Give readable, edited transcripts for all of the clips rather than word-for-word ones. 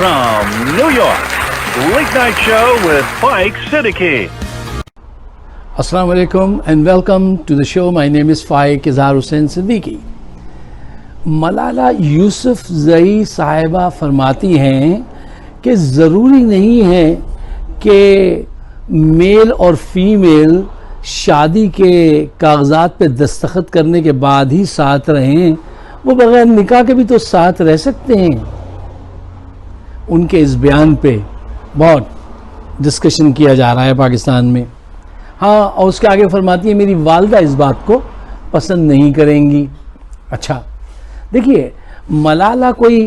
from New York, Late Night Show with Faik Siddiqui. Assalamu alaikum and welcome to the show. My name is Faik Izhar Hussain Siddiqui. Malala Yousafzai साहिबा फरमाती हैं कि ज़रूरी नहीं है कि mail और फीमेल शादी के कागजात पे दस्तखत करने के बाद ही साथ रहें, वो बग़ैर निकाह के भी तो साथ रह सकते हैं। उनके इस बयान पे बहुत डिस्कशन किया जा रहा है पाकिस्तान में। हाँ, और उसके आगे फरमाती है मेरी वालदा इस बात को पसंद नहीं करेंगी। अच्छा देखिए, मलाला कोई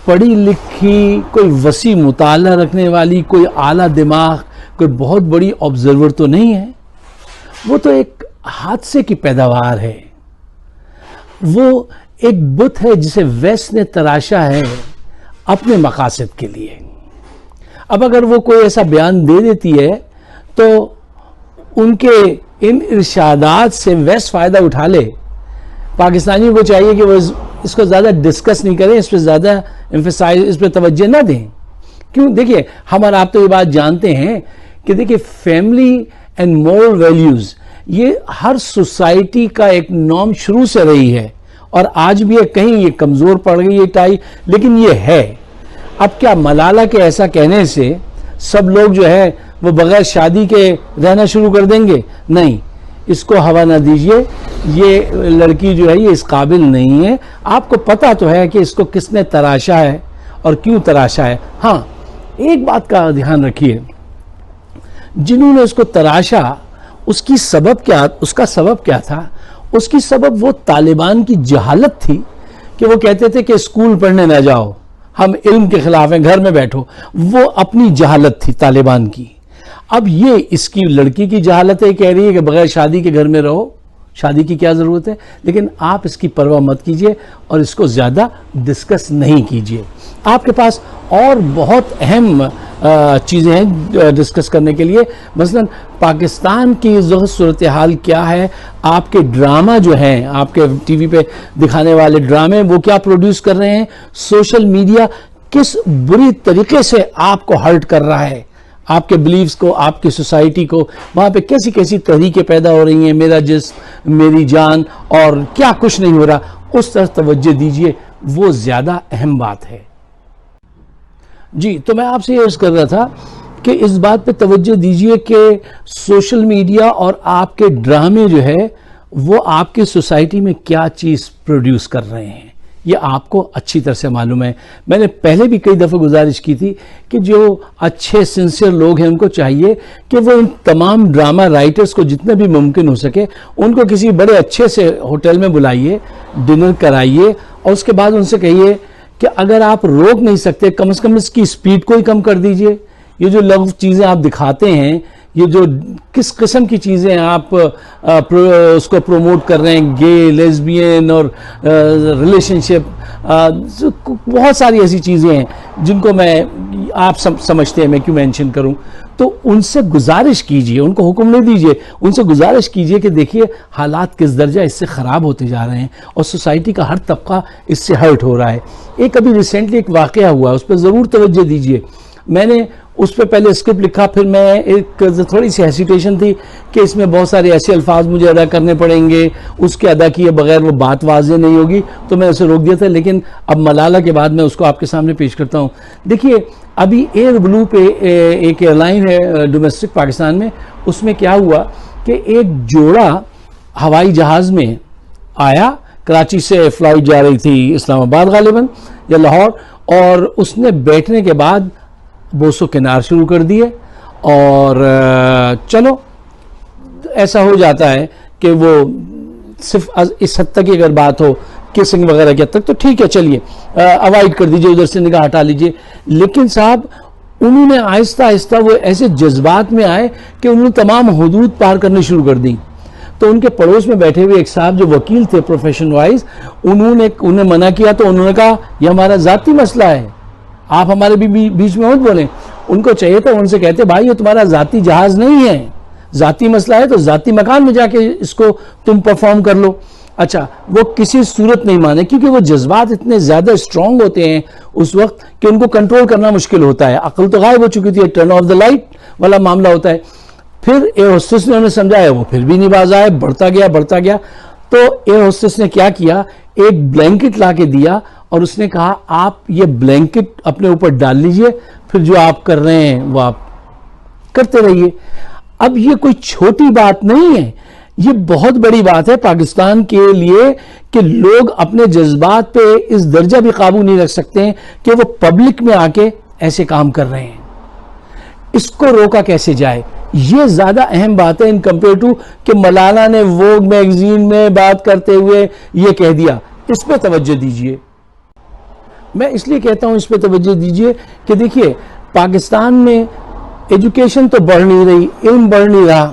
पढ़ी लिखी, कोई वसी मुताला रखने वाली, कोई आला दिमाग, कोई बहुत बड़ी ऑब्जर्वर तो नहीं है। वो तो एक हादसे की पैदावार है। वो एक बुत है जिसे वेस्ट ने तराशा है अपने मकासद के लिए। अब अगर वो कोई ऐसा बयान दे देती है तो उनके इन इरशादात से वेस्ट फ़ायदा उठा ले। पाकिस्तानियों को चाहिए कि वो इसको ज़्यादा डिस्कस नहीं करें, इस पर ज़्यादा एम्फेसाइज, इस पर तवज्जो ना दें। क्यों? देखिए, हम और आप तो ये बात जानते हैं कि देखिए फैमिली एंड मोरल वैल्यूज़ ये हर सोसाइटी का एक नॉर्म शुरू से रही है और आज भी है। कहीं ये कमज़ोर पड़ गई ये टाई, लेकिन ये है। अब क्या मलाला के ऐसा कहने से सब लोग जो है वो बगैर शादी के रहना शुरू कर देंगे? नहीं, इसको हवा ना दीजिए। ये लड़की जो है ये इस काबिल नहीं है। आपको पता तो है कि इसको किसने तराशा है और क्यों तराशा है। हाँ, एक बात का ध्यान रखिए, जिन्होंने उसको तराशा उसका सबब क्या था? उसकी सबब वो तालिबान की जहालत थी कि वो कहते थे कि स्कूल पढ़ने ना जाओ, हम इल्म के खिलाफ हैं, घर में बैठो। वो अपनी जहालत थी तालिबान की। अब ये इसकी लड़की की जहालत है, कह रही है कि बगैर शादी के घर में रहो, शादी की क्या ज़रूरत है। लेकिन आप इसकी परवाह मत कीजिए और इसको ज़्यादा डिस्कस नहीं कीजिए। आपके पास और बहुत अहम चीज़ें हैं डिस्कस करने के लिए। मसलन पाकिस्तान की जो सूरत हाल क्या है, आपके ड्रामा जो हैं, आपके टीवी पे दिखाने वाले ड्रामे वो क्या प्रोड्यूस कर रहे हैं, सोशल मीडिया किस बुरी तरीके से आपको हर्ट कर रहा है, आपके बिलीव्स को, आपकी सोसाइटी को। वहाँ पे कैसी कैसी तहरीकें पैदा हो रही हैं, मेरा जिस्म मेरी जान, और क्या कुछ नहीं हो रहा। उस तरफ तवज्जो दीजिए, वो ज़्यादा अहम बात है। जी, तो मैं आपसे ये अर्ज़ कर रहा था कि इस बात पे तवज्जो दीजिए कि सोशल मीडिया और आपके ड्रामे जो है वो आपकी सोसाइटी में क्या चीज़ प्रोड्यूस कर रहे हैं, ये आपको अच्छी तरह से मालूम है। मैंने पहले भी कई दफ़े गुजारिश की थी कि जो अच्छे सिंसियर लोग हैं उनको चाहिए कि वो इन तमाम ड्रामा राइटर्स को जितना भी मुमकिन हो सके उनको किसी बड़े अच्छे से होटल में बुलाइए, डिनर कराइए और उसके बाद उनसे कहिए कि अगर आप रोक नहीं सकते, कम से कम इसकी स्पीड को ही कम कर दीजिए। ये जो लव चीज़ें आप दिखाते हैं, ये जो किस किस्म की चीज़ें आप उसको प्रमोट कर रहे हैं, गे, लेस्बियन और रिलेशनशिप, बहुत सारी ऐसी चीज़ें हैं जिनको मैं आप समझते हैं, मैं क्यों मेंशन करूं। तो उनसे गुजारिश कीजिए, उनको हुक्म नहीं दीजिए, उनसे गुजारिश कीजिए कि देखिए हालात किस दर्जा इससे ख़राब होते जा रहे हैं और सोसाइटी का हर तबका इससे हर्ट हो रहा है। एक अभी रिसेंटली एक वाक़या हुआ, उस पर ज़रूर तवज्जो दीजिए। मैंने उस पर पहले स्क्रिप्ट लिखा, फिर मैं एक थोड़ी सी हेसिटेशन थी कि इसमें बहुत सारे ऐसे अल्फाज मुझे अदा करने पड़ेंगे, उसके अदा किए बगैर वो बात वाज़ेह नहीं होगी, तो मैं उसे रोक दिया था। लेकिन अब मलाला के बाद मैं उसको आपके सामने पेश करता हूँ। देखिए, अभी एयर ब्लू पे एक एयरलाइन है डोमेस्टिक पाकिस्तान में, उसमें क्या हुआ कि एक जोड़ा हवाई जहाज़ में आया, कराची से फ़्लाइट जा रही थी इस्लामाबाद गालिबन या लाहौर, और उसने बैठने के बाद बोसो किनार शुरू कर दिए। और चलो ऐसा हो जाता है कि वो सिर्फ इस हद तक ही अगर बात हो किसिंग वगैरह के तक तो ठीक है, चलिए अवॉइड कर दीजिए, उधर से निगाह हटा लीजिए। लेकिन साहब उन्होंने आहिस्ता आहिस्ता वो ऐसे जज्बात में आए कि उन्होंने तमाम हुदूद पार करनी शुरू कर दी। तो उनके पड़ोस में बैठे हुए एक साहब जो वकील थे प्रोफेशन वाइज, उन्हें मना किया। तो उन्होंने कहा यह हमारा ज़ाती मसला है, आप हमारे बीच में मत बोलें। उनको चाहिए था उनसे कहते भाई ये तुम्हारा ज़ाती जहाज़ नहीं है, ज़ाती मसला है तो ज़ाती मकान में जाके इसको तुम परफॉर्म कर लो। अच्छा, वो किसी सूरत नहीं माने, क्योंकि वो जज्बात इतने ज्यादा स्ट्रांग होते हैं उस वक्त कि उनको कंट्रोल करना मुश्किल होता है। अकल तो गायब हो चुकी थी, टर्न ऑफ द लाइट वाला मामला होता है। फिर एयर होस्टेस ने उन्हें समझाया, वो फिर भी नहीं बाज आए, बढ़ता गया। तो एयर होस्टेस ने क्या किया, एक ब्लैंकेट ला के दिया और उसने कहा आप ये ब्लैंकेट अपने ऊपर डाल लीजिए, फिर जो आप कर रहे हैं वो आप करते रहिए। अब ये कोई छोटी बात नहीं है, ये बहुत बड़ी बात है पाकिस्तान के लिए कि लोग अपने जज्बात पे इस दर्जा भी काबू नहीं रख सकते हैं कि वो पब्लिक में आके ऐसे काम कर रहे हैं। इसको रोका कैसे जाए, ये ज्यादा अहम बात है इन कंपेयर टू कि मलाला ने वोग मैगजीन में बात करते हुए ये कह दिया। इस पे तवज्जो दीजिए, मैं इसलिए कहता हूं इस पे तवज्जो दीजिए कि देखिए पाकिस्तान में एजुकेशन तो बढ़ नहीं रही, इल्म बढ़ नहीं रहा,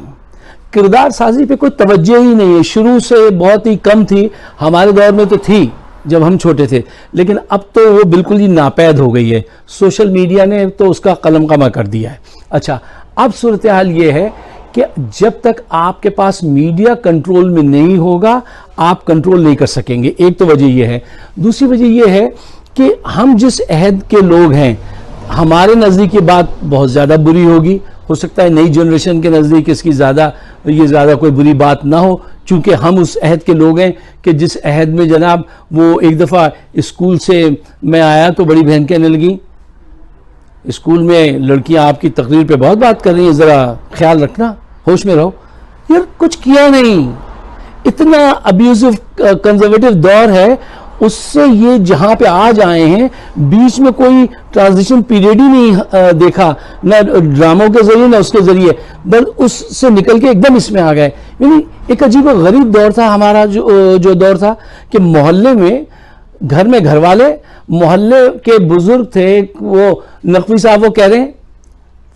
किरदार साजी पे कोई तवज्जो ही नहीं है। शुरू से बहुत ही कम थी, हमारे दौर में तो थी जब हम छोटे थे, लेकिन अब तो वो बिल्कुल ही नापैद हो गई है। सोशल मीडिया ने तो उसका कलमकमा कर दिया है। अच्छा, अब सूरत हाल ये है कि जब तक आपके पास मीडिया कंट्रोल में नहीं होगा आप कंट्रोल नहीं कर सकेंगे। एक तो वजह यह है। दूसरी वजह यह है कि हम जिस अहद के लोग हैं, हमारे नज़दीक ये बात बहुत ज़्यादा बुरी होगी, हो सकता है नई जनरेशन के नज़दीक इसकी ज़्यादा कोई बुरी बात ना हो, चूंकि हम उस अहद के लोग हैं कि जिस अहद में जनाब वो एक दफ़ा स्कूल से मैं आया तो बड़ी बहन कहने लगी, स्कूल में लड़कियां आपकी तकरीर पे बहुत बात कर रही हैं, ज़रा ख्याल रखना, होश में रहो। यार कुछ किया नहीं, इतना अब्यूजिव कंजर्वेटिव दौर है, उससे ये जहां पे आज आए हैं बीच में कोई ट्रांजिशन पीरियड ही नहीं देखा, ना ड्रामों के जरिए ना उसके जरिए, बस उससे निकल के एकदम इसमें आ गए। यानी एक अजीब व गरीब दौर था हमारा, जो दौर था कि मोहल्ले में घर में घर वाले, मोहल्ले के बुजुर्ग थे, वो नकवी साहब वो कह रहे हैं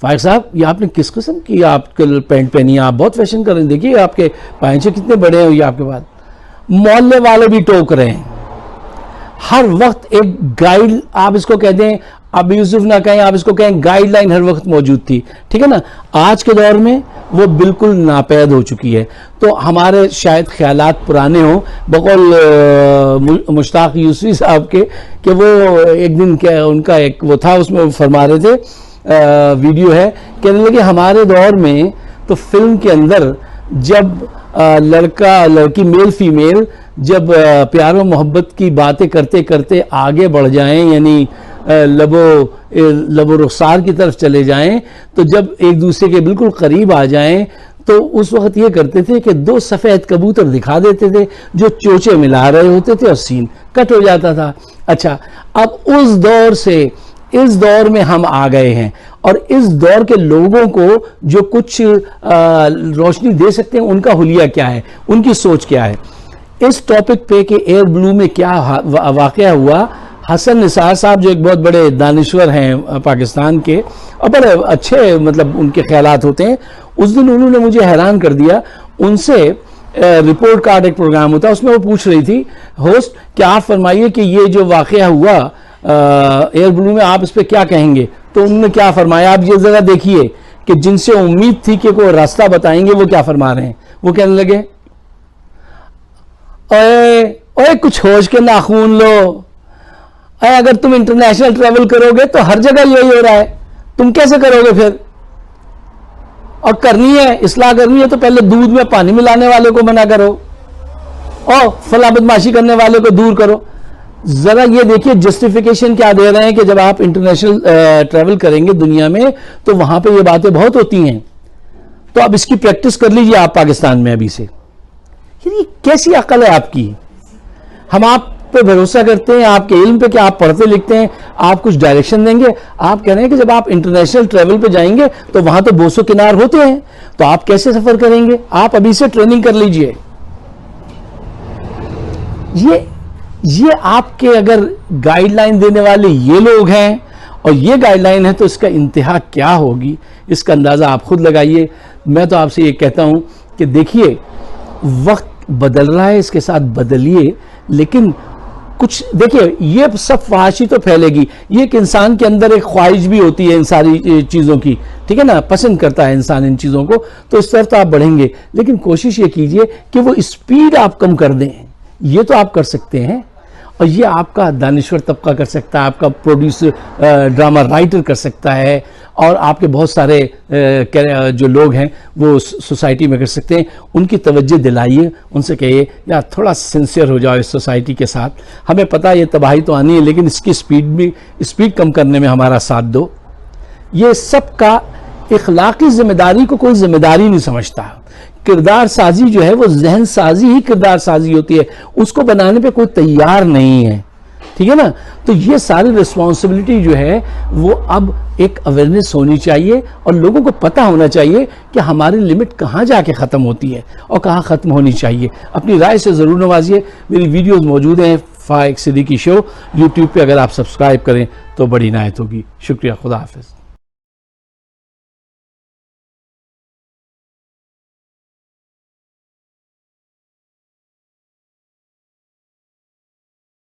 फाइक साहब ये आपने किस किस्म की आपके पैंट पहनी है, आप बहुत फैशन कर रहे हैं, देखिए आपके पायचे कितने बड़े हैं, ये आपके बाद मोहल्ले वाले भी टोक रहे हैं। हर वक्त एक गाइड, आप इसको कह दें, अब यूसुफ ना कहें, आप इसको कहें, गाइडलाइन हर वक्त मौजूद थी, ठीक है ना। आज के दौर में वो बिल्कुल नापैद हो चुकी है। तो हमारे शायद ख्यालात पुराने हों, बकौल मुश्ताक यूसुफी साहब के, कि वो एक दिन क्या उनका एक वो था, उसमें वो फरमा रहे थे, वीडियो है, कहने लगे हमारे दौर में तो फिल्म के अंदर जब लड़का लड़की मेल फीमेल जब प्यार और मोहब्बत की बातें करते करते आगे बढ़ जाएं, यानी लबो रुखसार की तरफ चले जाएं, तो जब एक दूसरे के बिल्कुल करीब आ जाएं तो उस वक्त ये करते थे कि दो सफ़ेद कबूतर दिखा देते थे जो चोचे मिला रहे होते थे और सीन कट हो जाता था। अच्छा, अब उस दौर से इस दौर में हम आ गए हैं, और इस दौर के लोगों को जो कुछ रोशनी दे सकते हैं, उनका हुलिया क्या है, उनकी सोच क्या है। इस टॉपिक पे कि एयर ब्लू में क्या वाकया हुआ, हसन निसार साहब जो एक बहुत बड़े दानिश्वर हैं पाकिस्तान के और बड़े अच्छे मतलब उनके ख्यालात होते हैं, उस दिन उन्होंने मुझे हैरान कर दिया। उनसे रिपोर्ट कार्ड एक प्रोग्राम होता है, उसमें वो पूछ रही थी, होस्ट क्या आप फरमाइए कि ये जो वाकया हुआ एयर ब्लू में, आप इस पर क्या कहेंगे। तो उन्होंने क्या फरमाया, आप ये जरा देखिए कि जिनसे उम्मीद थी कि कोई रास्ता बताएंगे वो क्या फरमा रहे हैं। वो कहने लगे, ओए कुछ होश के नाखून लो, अगर तुम इंटरनेशनल ट्रेवल करोगे तो हर जगह यही हो रहा है, तुम कैसे करोगे फिर। और करनी है इस्लाह करनी है तो पहले दूध में पानी मिलाने वाले को मना करो और फला बदमाशी करने वाले को दूर करो। जरा ये देखिए जस्टिफिकेशन क्या दे रहे हैं कि जब आप इंटरनेशनल ट्रेवल करेंगे दुनिया में तो वहां पे ये बातें बहुत होती हैं, तो अब इसकी प्रैक्टिस कर लीजिए आप पाकिस्तान में अभी से। ये कैसी अकल है आपकी। हम आप पे भरोसा करते हैं, आपके इल्म पे कि आप पढ़ते लिखते हैं, आप कुछ डायरेक्शन देंगे। आप कह रहे हैं कि जब आप इंटरनेशनल ट्रेवल पे जाएंगे तो वहां तो बोसो किनार होते हैं, तो आप कैसे सफर करेंगे। आप अभी से ट्रेनिंग कर लीजिए। ये आपके अगर गाइडलाइन देने वाले ये लोग हैं और ये गाइडलाइन है तो इसका इंतहा क्या होगी, इसका अंदाजा आप खुद लगाइए। मैं तो आपसे ये कहता हूं कि देखिए वक्त बदल रहा है, इसके साथ बदलिए, लेकिन कुछ देखिए ये सब फहाशी तो फैलेगी। ये एक इंसान के अंदर एक ख्वाहिश भी होती है इन सारी चीज़ों की, ठीक है ना, पसंद करता है इंसान इन चीज़ों को, तो इस तरफ तो आप बढ़ेंगे, लेकिन कोशिश ये कीजिए कि वो स्पीड आप कम कर दें। ये तो आप कर सकते हैं, और ये आपका दानिश्वर तबका कर सकता है, आपका प्रोड्यूसर ड्रामा राइटर कर सकता है, और आपके बहुत सारे जो लोग हैं वो सोसाइटी में कर सकते हैं। उनकी तवज्जो दिलाइए, उनसे कहिए यार थोड़ा सिंसियर हो जाओ इस सोसाइटी के साथ, हमें पता है ये तबाही तो आनी है, लेकिन इसकी स्पीड कम करने में हमारा साथ दो। ये सबका इखलाकी जिम्मेदारी को कोई जिम्मेदारी नहीं समझता। किरदार साजी जो है वो जहन साजी ही किरदार साजी होती है, उसको बनाने पे कोई तैयार नहीं है, ठीक है ना। तो ये सारी रिस्पॉन्सिबिलिटी जो है वो अब एक अवेयरनेस होनी चाहिए, और लोगों को पता होना चाहिए कि हमारी लिमिट कहाँ जाके ख़त्म होती है और कहाँ ख़त्म होनी चाहिए। अपनी राय से ज़रूर नवाजिए। मेरी वीडियोस मौजूद हैं फाइक सिद्दीकी शो यूट्यूब पे, अगर आप सब्सक्राइब करें तो बड़ी इनायत होगी। शुक्रिया, खुदा हाफिज़।